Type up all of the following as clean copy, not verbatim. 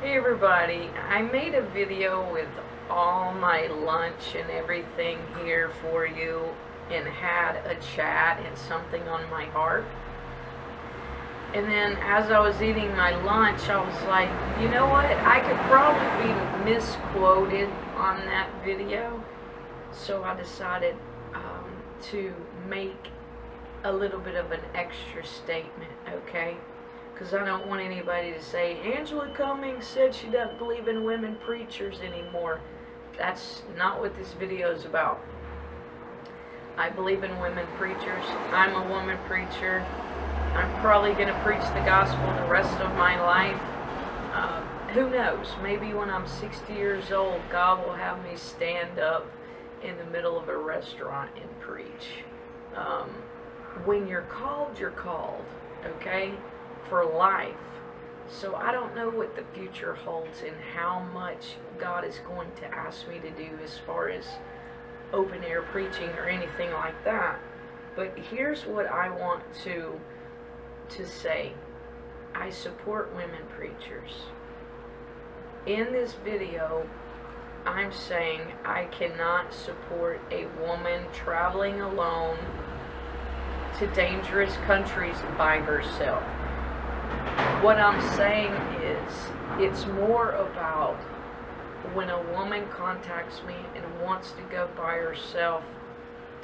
Hey everybody, I made a video with all my lunch and everything here for you and had a chat and something on my heart. And then as I was eating my lunch, I was like, you know what, I could probably be misquoted on that video. So I decided to make a little bit of an extra statement, okay? Because I don't want anybody to say, Angela Cummings said she doesn't believe in women preachers anymore. That's not what this video is about. I believe in women preachers. I'm a woman preacher. I'm probably going to preach the gospel the rest of my life. Who knows? Maybe when I'm 60 years old, God will have me stand up in the middle of a restaurant and preach. When you're called, okay? For life. So I don't know what the future holds and how much God is going to ask me to do as far as open air preaching or anything like that. But here's what I want to say. I support women preachers. In this video, I'm saying I cannot support a woman traveling alone to dangerous countries by herself. What I'm saying is, it's more about when a woman contacts me and wants to go by herself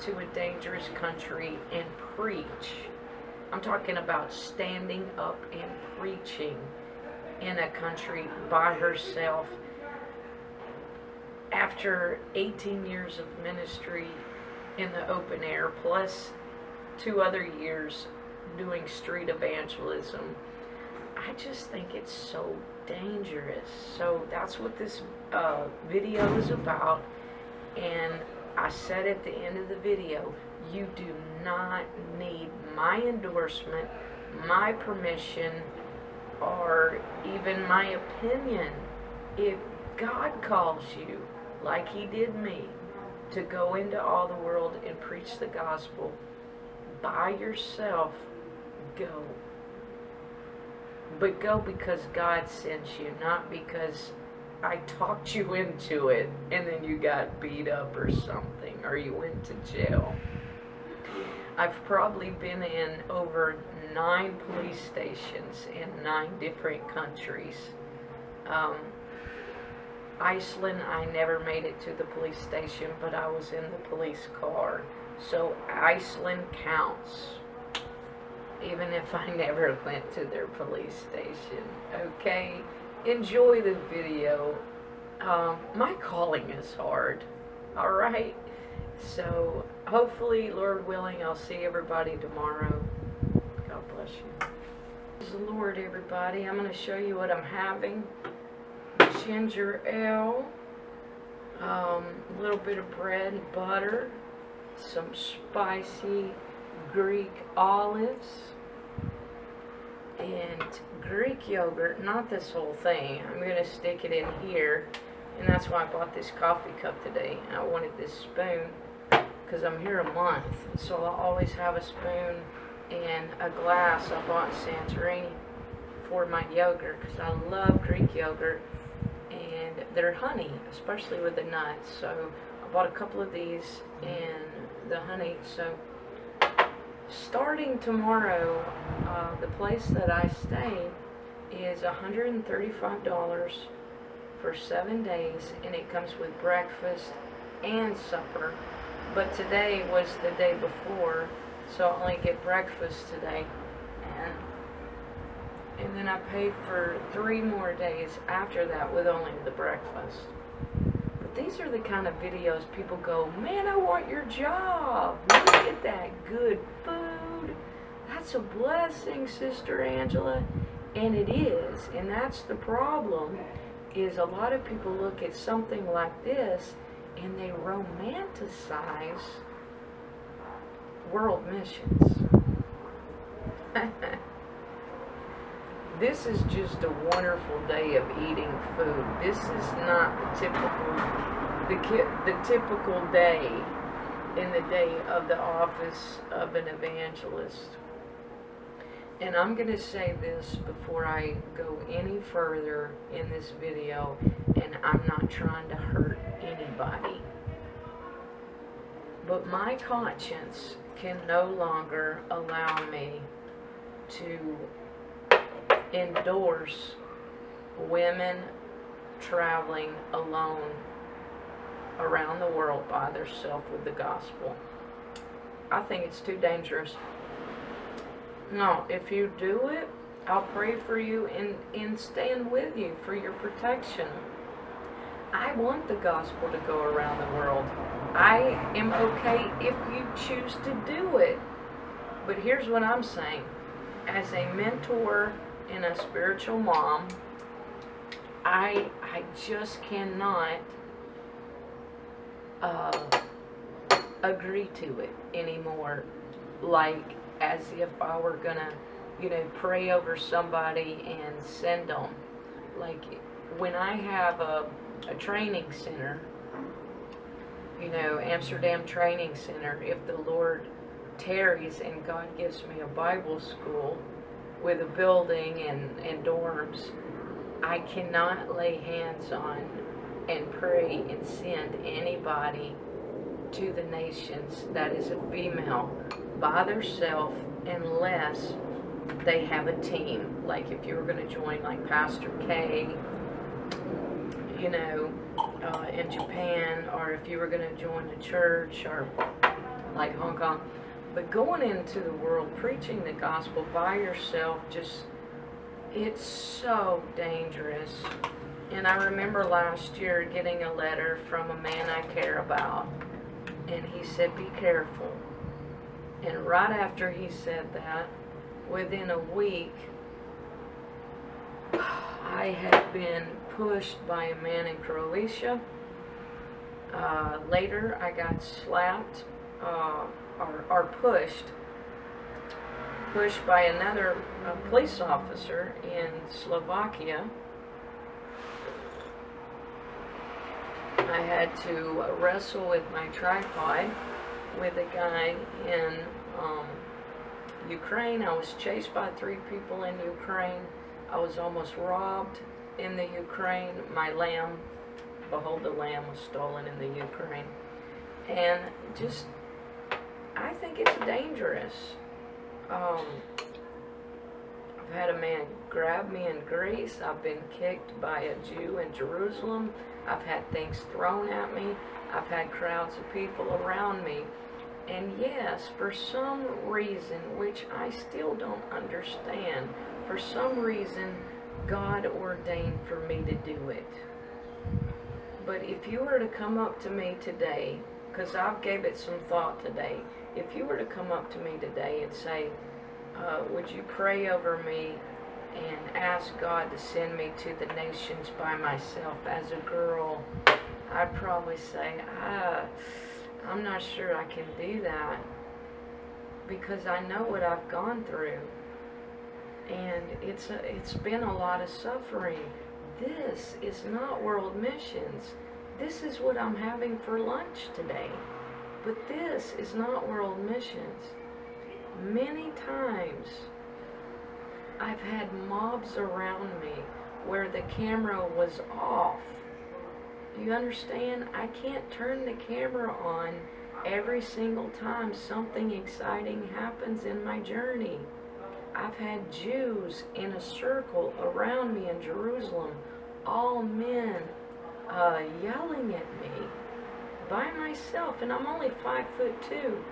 to a dangerous country and preach. I'm talking about standing up and preaching in a country by herself after 18 years of ministry in the open air, plus 2 other years doing street evangelism. I just think it's so dangerous. So that's what this video is about. And I said at the end of the video, you do not need my endorsement, my permission, or even my opinion. If God calls you, like He did me, to go into all the world and preach the gospel by yourself, go. But go because God sent you, not because I talked you into it and then you got beat up or something, or you went to jail. I've probably been in over 9 police stations in 9 different countries. Iceland, I never made it to the police station, but I was in the police car. So Iceland counts, even if I never went to their police station. Okay, enjoy the video. My calling is hard, alright? So hopefully, Lord willing, I'll see everybody tomorrow. God bless you. Praise the Lord, everybody. I'm going to show you what I'm having. Ginger ale, a little bit of bread and butter, some spicy Greek olives, and Greek yogurt. Not this whole thing. I'm going to stick it in here, and that's why I bought this coffee cup today. I wanted this spoon because I'm here a month, so I'll always have a spoon and a glass. I bought Santorini for my yogurt because I love Greek yogurt, and they're honey, especially with the nuts. So I bought a couple of these and the honey. So starting tomorrow, the place that I stay is $135 for 7 days, and it comes with breakfast and supper. But today was the day before, so I only get breakfast today, and then I paid for 3 more days after that with only the breakfast. But these are the kind of videos people go, man, I want your job. Look at that good food. That's a blessing, Sister Angela. And it is. And that's the problem, is a lot of people look at something like this and they romanticize world missions. This is just a wonderful day of eating food. This is not the typical day in the day of the office of an evangelist. And I'm going to say this before I go any further in this video, and I'm not trying to hurt anybody. But my conscience can no longer allow me to endorse women traveling alone around the world by themselves with the gospel. I think it's too dangerous. No, if you do it, I'll pray for you and stand with you for your protection. I want the gospel to go around the world. I am okay if you choose to do it. But here's what I'm saying. As a mentor and a spiritual mom, I just cannot agree to it anymore. Like as if I were gonna, pray over somebody and send them. Like when I have a training center, Amsterdam Training Center, if the Lord tarries and God gives me a Bible school with a building and dorms, I cannot lay hands on and pray and send anybody to the nations that is a female by themselves unless they have a team. Like if you were going to join like Pastor K, in Japan, or if you were going to join a church or like Hong Kong. But going into the world preaching the gospel by yourself, it's so dangerous. And I remember last year getting a letter from a man I care about, and he said, be careful. And right after he said that, within a week, I had been pushed by a man in Croatia. Later, I got slapped or pushed by another police officer in Slovakia. I had to wrestle with my tripod with a guy in Ukraine. I was chased by 3 people in Ukraine. I was almost robbed in the Ukraine. My lamb, behold the lamb, was stolen in the Ukraine. And I think it's dangerous. I've had a man grab me in Greece. I've been kicked by a Jew in Jerusalem. I've had things thrown at me. I've had crowds of people around me. And yes, for some reason, which I still don't understand, for some reason, God ordained for me to do it. But if you were to come up to me today, because I've gave it some thought today, if you were to come up to me today and say, would you pray over me and ask God to send me to the nations by myself as a girl, I'd probably say, I'm not sure I can do that, because I know what I've gone through, and it's been a lot of suffering. This is not world missions. This is what I'm having for lunch today, but this is not world missions. Many times I've had mobs around me where the camera was off. Do you understand? I can't turn the camera on every single time something exciting happens in my journey. I've had Jews in a circle around me in Jerusalem, all men, yelling at me by myself, and I'm only 5'2".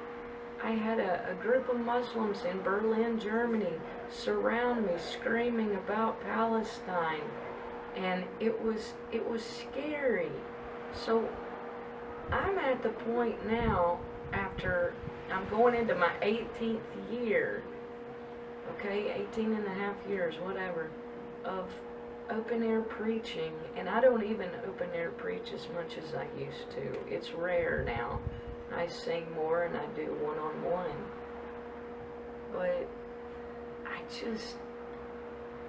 I had a group of Muslims in Berlin, Germany, surround me, screaming about Palestine, and it was scary. So I'm at the point now, after I'm going into my 18th year, okay, 18 and a half years, whatever, of open air preaching, and I don't even open air preach as much as I used to. It's rare now. I sing more and I do one-on-one. But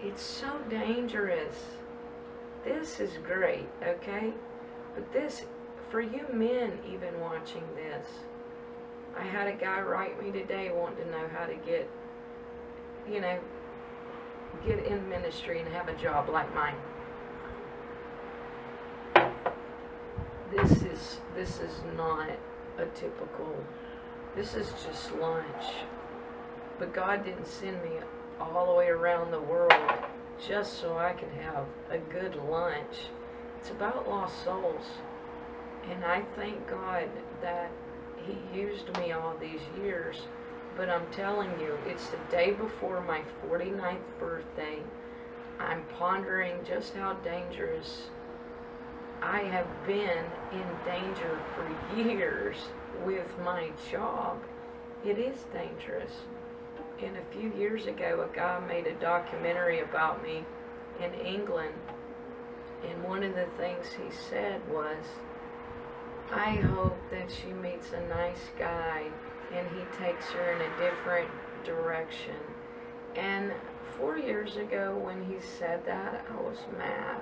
it's so dangerous. This is great, okay? But this, for you men even watching this, I had a guy write me today wanting to know how to get you know, get in ministry and have a job like mine. This is not a typical, this is just lunch. But God didn't send me all the way around the world just so I could have a good lunch. It's about lost souls. And I thank God that He used me all these years. But I'm telling you, it's the day before my 49th birthday. I'm pondering just how dangerous I have been in danger for years with my job. It is dangerous. And a few years ago, a guy made a documentary about me in England. And one of the things he said was, I hope that she meets a nice guy and he takes her in a different direction. And 4 years ago when he said that, I was mad.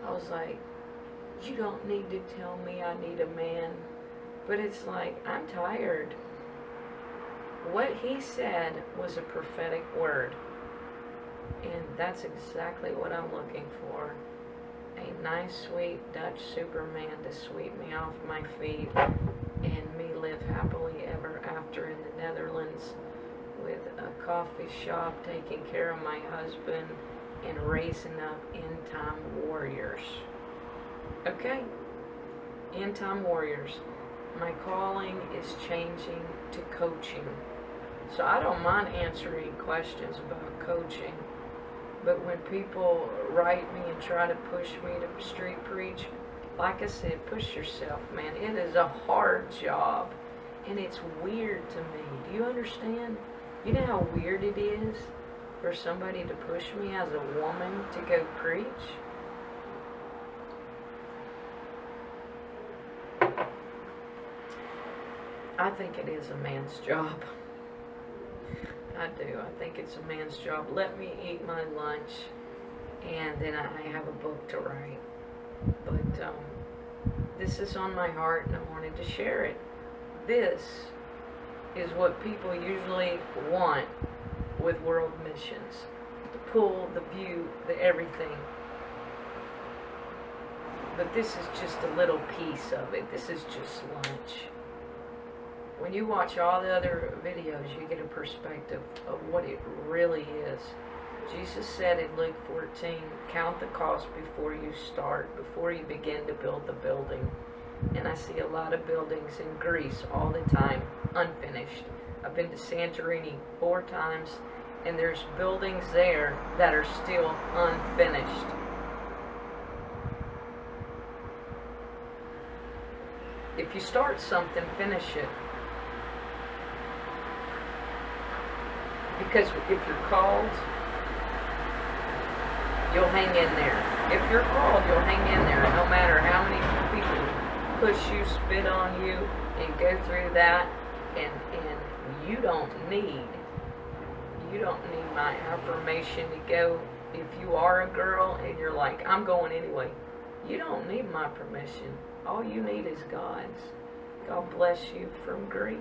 I was like, you don't need to tell me I need a man. But it's like, I'm tired. What he said was a prophetic word. And that's exactly what I'm looking for. A nice, sweet Dutch Superman to sweep me off my feet and me live happily ever after in the Netherlands with a coffee shop, taking care of my husband and raising up end-time warriors. Okay? End-time warriors. My calling is changing to coaching. So I don't mind answering questions about coaching. But when people write me and try to push me to street preach, like I said, push yourself, man. It is a hard job. And it's weird to me. Do you understand? You know how weird it is for somebody to push me as a woman to go preach? I think it is a man's job. I do. I think it's a man's job. Let me eat my lunch, and then I have a book to write. But this is on my heart, and I wanted to share it. This is what people usually want with world missions. The pull, the view, the everything. But this is just a little piece of it. This is just lunch. When you watch all the other videos, you get a perspective of what it really is. Jesus said in Luke 14, count the cost before you start, before you begin to build the building. And I see a lot of buildings in Greece all the time, unfinished. I've been to Santorini 4 times, and there's buildings there that are still unfinished. If you start something, finish it. Because if you're called, you'll hang in there. If you're called, you'll hang in there. No matter how many people push you, spit on you, and go through that, and you don't need my affirmation to go. If you are a girl and you're like, I'm going anyway, you don't need my permission. All you need is God's. God bless you from Greece.